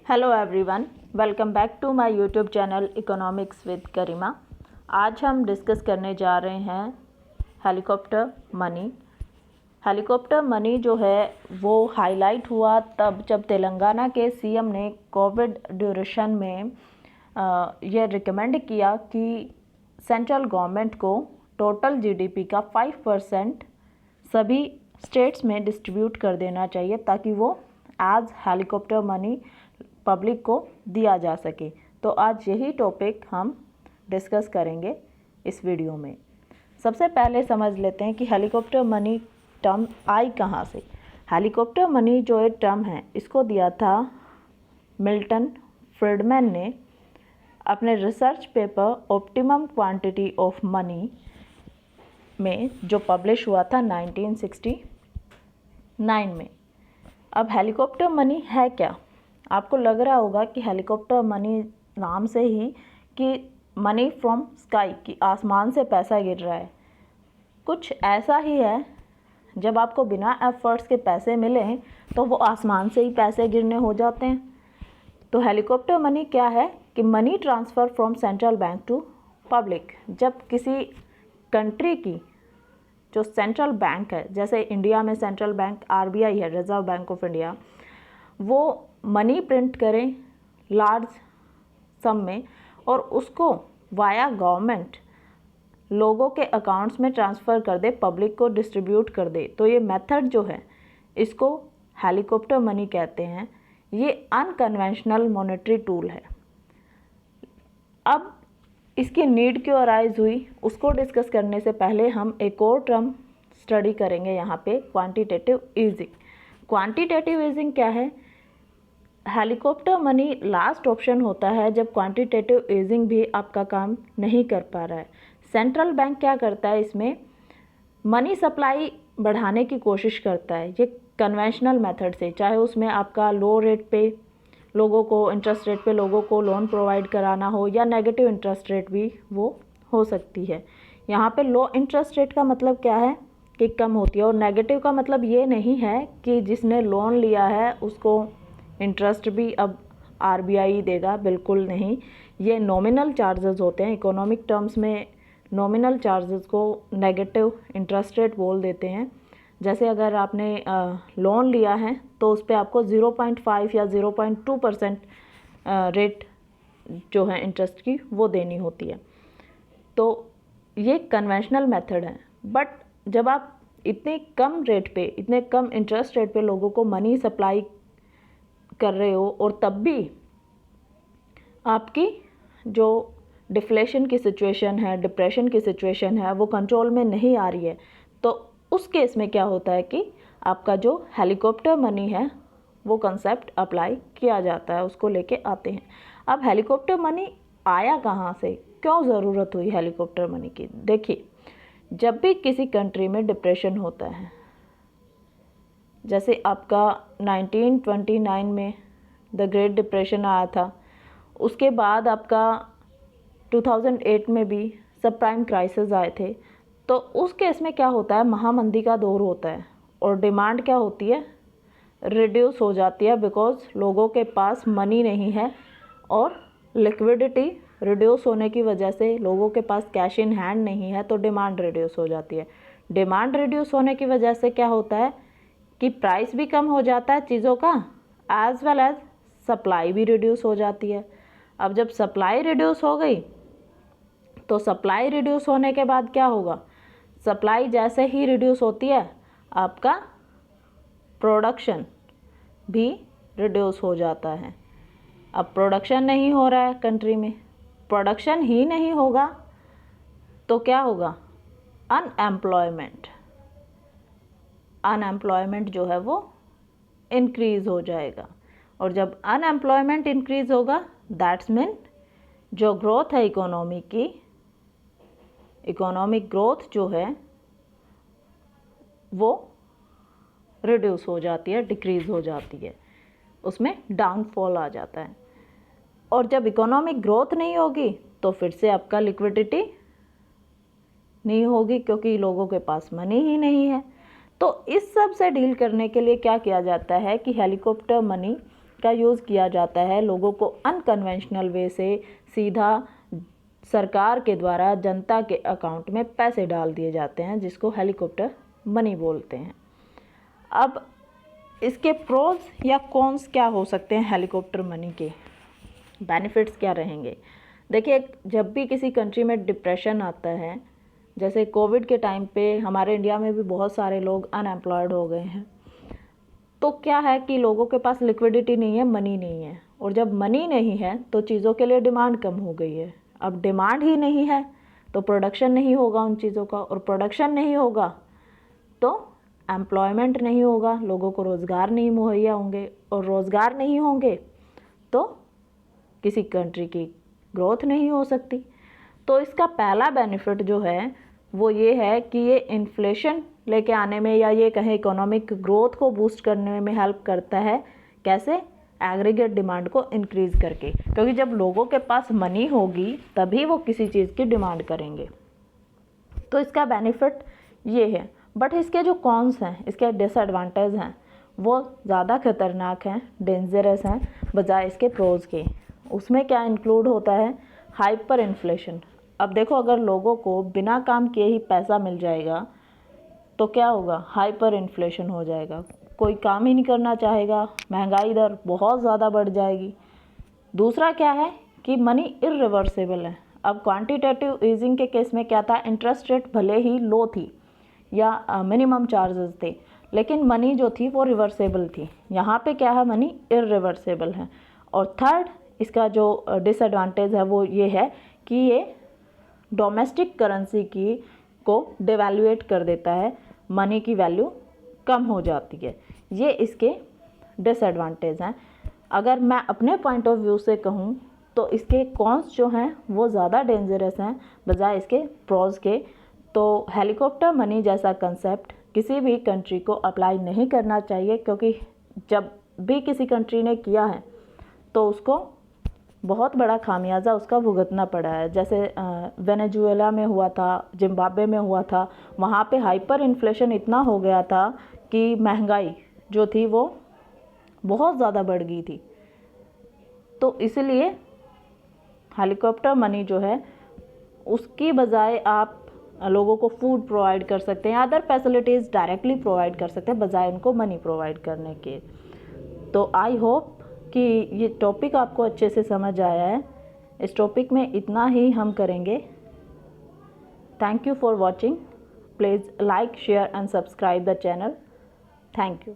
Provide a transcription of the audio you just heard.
Hello everyone, welcome back to my YouTube channel economics with Karima. आज हम discuss करने जा रहे हैं हेलीकॉप्टर मनी। हेलीकॉप्टर मनी जो है वो हाईलाइट हुआ तब जब तेलंगाना के सीएम ने कोविड ड्यूरेशन में ये रिकमेंड किया कि सेंट्रल गवर्नमेंट को टोटल जीडीपी का 5% सभी स्टेट्स में डिस्ट्रीब्यूट कर देना चाहिए ताकि वो एज हेलीकॉप्टर मनी पब्लिक को दिया जा सके। तो आज यही टॉपिक हम डिस्कस करेंगे इस वीडियो में। सबसे पहले समझ लेते हैं कि हेलीकॉप्टर मनी टर्म आई कहाँ से। हेलीकॉप्टर मनी जो एक टर्म है इसको दिया था मिल्टन फ्रीडमैन ने अपने research paper optimum quantity of money में, जो पब्लिश हुआ था 1969 में। अब हेलीकॉप्टर मनी है क्या? आपको लग रहा होगा कि हेलीकॉप्टर मनी नाम से ही कि मनी फ्रॉम स्काई, कि आसमान से पैसा गिर रहा है। कुछ ऐसा ही है, जब आपको बिना एफर्ट्स के पैसे मिले तो वो आसमान से ही पैसे गिरने हो जाते हैं। तो हेलीकॉप्टर मनी क्या है कि money transfer from central bank to public. जब किसी कंट्री की जो सेंट्रल बैंक है, जैसे इंडिया में सेंट्रल बैंक आरबीआई है, रिजर्व बैंक ऑफ इंडिया, वो मनी प्रिंट करें लार्ज सम में और उसको वाया गवर्नमेंट लोगों के अकाउंट्स में ट्रांसफ़र कर दे, पब्लिक को डिस्ट्रीब्यूट कर दे, तो ये मेथड जो है इसको हेलीकॉप्टर मनी कहते हैं। ये अनकन्वेंशनल मॉनेटरी टूल है। अब इसकी नीड क्यों अराइज हुई उसको डिस्कस करने से पहले हम एक और टर्म स्टडी करेंगे यहाँ पे, क्वांटिटेटिव ईजिंग। क्वांटिटेटिव ईजिंग क्या है? हेलीकॉप्टर मनी लास्ट ऑप्शन होता है जब क्वांटिटेटिव ईजिंग भी आपका काम नहीं कर पा रहा है। सेंट्रल बैंक क्या करता है, इसमें मनी सप्लाई बढ़ाने की कोशिश करता है, ये कन्वेंशनल मेथड से, चाहे उसमें आपका लो रेट पे लोगों को, इंटरेस्ट रेट पे लोगों को लोन प्रोवाइड कराना हो, या नेगेटिव इंटरेस्ट रेट भी वो हो सकती है। यहाँ पे लो इंटरेस्ट रेट का मतलब क्या है कि कम होती है, और नेगेटिव का मतलब ये नहीं है कि जिसने लोन लिया है उसको इंटरेस्ट भी अब आरबीआई देगा, बिल्कुल नहीं। ये नॉमिनल चार्जेस होते हैं। इकोनॉमिक टर्म्स में नॉमिनल चार्जेस को नेगेटिव इंटरेस्ट रेट बोल देते हैं। जैसे अगर आपने लोन लिया है तो उस पर आपको 0.5 या 0.2% रेट जो है इंटरेस्ट की वो देनी होती है। तो ये कन्वेंशनल मेथड है। बट जब आप इतने कम रेट पे, इतने कम इंटरेस्ट रेट पे लोगों को मनी सप्लाई कर रहे हो और तब भी आपकी जो डिफ्लेशन की सिचुएशन है, डिप्रेशन की सिचुएशन है, वो कंट्रोल में नहीं आ रही है, तो उस केस में क्या होता है कि आपका जो हेलीकॉप्टर मनी है वो कंसेप्ट अप्लाई किया जाता है, उसको लेके आते हैं। अब हेलीकॉप्टर मनी आया कहाँ से, क्यों ज़रूरत हुई हेलीकॉप्टर मनी की? देखिए, जब भी किसी कंट्री में डिप्रेशन होता है, जैसे आपका 1929 में द ग्रेट डिप्रेशन आया था, उसके बाद आपका 2008 में भी सब प्राइम क्राइसिस आए थे, तो उस केस में क्या होता है, महामंदी का दौर होता है और डिमांड क्या होती है, रिड्यूस हो जाती है, बिकॉज लोगों के पास मनी नहीं है और लिक्विडिटी रिड्यूस होने की वजह से लोगों के पास कैश इन हैंड नहीं है, तो डिमांड रिड्यूस हो जाती है। डिमांड रिड्यूस होने की वजह से क्या होता है कि प्राइस भी कम हो जाता है चीज़ों का, एज वेल एज सप्लाई भी रिड्यूस हो जाती है। अब जब सप्लाई रिड्यूस हो गई तो सप्लाई रिड्यूस होने के बाद क्या होगा, सप्लाई जैसे ही रिड्यूस होती है आपका प्रोडक्शन भी रिड्यूस हो जाता है। अब प्रोडक्शन नहीं हो रहा है कंट्री में, प्रोडक्शन ही नहीं होगा तो क्या होगा, अनएम्प्लॉयमेंट जो है वो इंक्रीज़ हो जाएगा, और जब अनएम्प्लॉयमेंट इंक्रीज़ होगा दैट्स मीन जो ग्रोथ है इकोनॉमी की, इकोनॉमिक ग्रोथ जो है वो रिड्यूस हो जाती है, डिक्रीज़ हो जाती है, उसमें डाउनफॉल आ जाता है। और जब इकोनॉमिक ग्रोथ नहीं होगी तो फिर से आपका लिक्विडिटी नहीं होगी, क्योंकि लोगों के पास मनी ही नहीं है। तो इस सब से डील करने के लिए क्या किया जाता है कि हेलीकॉप्टर मनी का यूज़ किया जाता है, लोगों को अनकन्वेंशनल वे से सीधा सरकार के द्वारा जनता के अकाउंट में पैसे डाल दिए जाते हैं, जिसको हेलीकॉप्टर मनी बोलते हैं। अब इसके प्रोज या कॉन्स क्या हो सकते हैं, हेलीकॉप्टर मनी के बेनिफिट्स क्या रहेंगे। देखिए, जब भी किसी कंट्री में डिप्रेशन आता है, जैसे कोविड के टाइम पे हमारे इंडिया में भी बहुत सारे लोग अनएम्प्लॉयड हो गए हैं, तो क्या है कि लोगों के पास लिक्विडिटी नहीं है, मनी नहीं है, और जब मनी नहीं है तो चीज़ों के लिए डिमांड कम हो गई है। अब डिमांड ही नहीं है तो प्रोडक्शन नहीं होगा उन चीज़ों का, और प्रोडक्शन नहीं होगा तो एम्प्लॉयमेंट नहीं होगा, लोगों को रोज़गार नहीं मुहैया होंगे, और रोज़गार नहीं होंगे तो किसी कंट्री की ग्रोथ नहीं हो सकती। तो इसका पहला बेनिफिट जो है वो ये है कि ये इन्फ्लेशन लेके आने में, या ये कहें इकोनॉमिक ग्रोथ को बूस्ट करने में हेल्प करता है। कैसे? एग्रीगेट डिमांड को इंक्रीज़ करके, क्योंकि जब लोगों के पास मनी होगी तभी वो किसी चीज़ की डिमांड करेंगे। तो इसका बेनिफिट ये है। बट इसके जो कॉन्स हैं, इसके डिसएडवांटेज हैं, वो ज़्यादा खतरनाक हैं, डेंजरस हैं बजाय इसके प्रोज के। उसमें क्या इंक्लूड होता है? Hyper inflation. अब देखो, अगर लोगों को बिना काम किए ही पैसा मिल जाएगा तो क्या होगा? हाइपर इन्फ्लेशन हो जाएगा, कोई काम ही नहीं करना चाहेगा, महंगाई दर बहुत ज़्यादा बढ़ जाएगी। दूसरा क्या है कि मनी इर्रिवर्सिबल है। अब क्वांटिटेटिव ईजिंग के केस में क्या था? इंटरेस्ट रेट भले ही लो थी या मिनिमम चार्जेस थे, लेकिन मनी जो थी वो रिवर्सेबल थी। यहाँ पे क्या है? मनी इर्रिवर्सिबल है। और थर्ड, इसका जो डिसएडवांटेज है वो ये है कि ये डोमेस्टिक करेंसी की को डिवैल्यूएट कर देता है, मनी की वैल्यू कम हो जाती है। ये इसके डिसएडवांटेज हैं। अगर मैं अपने पॉइंट ऑफ व्यू से कहूँ तो इसके कॉन्स जो हैं वो ज़्यादा डेंजरस हैं बजाय इसके प्रोज के। तो हेलीकॉप्टर मनी जैसा कंसेप्ट किसी भी कंट्री को अप्लाई नहीं करना चाहिए, क्योंकि जब भी किसी कंट्री ने किया है तो उसको बहुत बड़ा खामियाजा उसका भुगतना पड़ा है। जैसे वेनेजुएला में हुआ था, जिम्बाब्वे में हुआ था, वहाँ पे हाइपर इन्फ्लेशन इतना हो गया था कि महंगाई जो थी वो बहुत ज़्यादा बढ़ गई थी। तो इसलिए हेलीकॉप्टर मनी जो है उसकी बजाय आप लोगों को फूड प्रोवाइड कर सकते हैं, अदर फैसिलिटीज़ डायरेक्टली प्रोवाइड कर सकते हैं बजाय उनको मनी प्रोवाइड करने के। तो आई होप कि ये टॉपिक आपको अच्छे से समझ आया है। इस टॉपिक में इतना ही हम करेंगे। Thank you for watching. Please like, share and subscribe the channel. Thank you.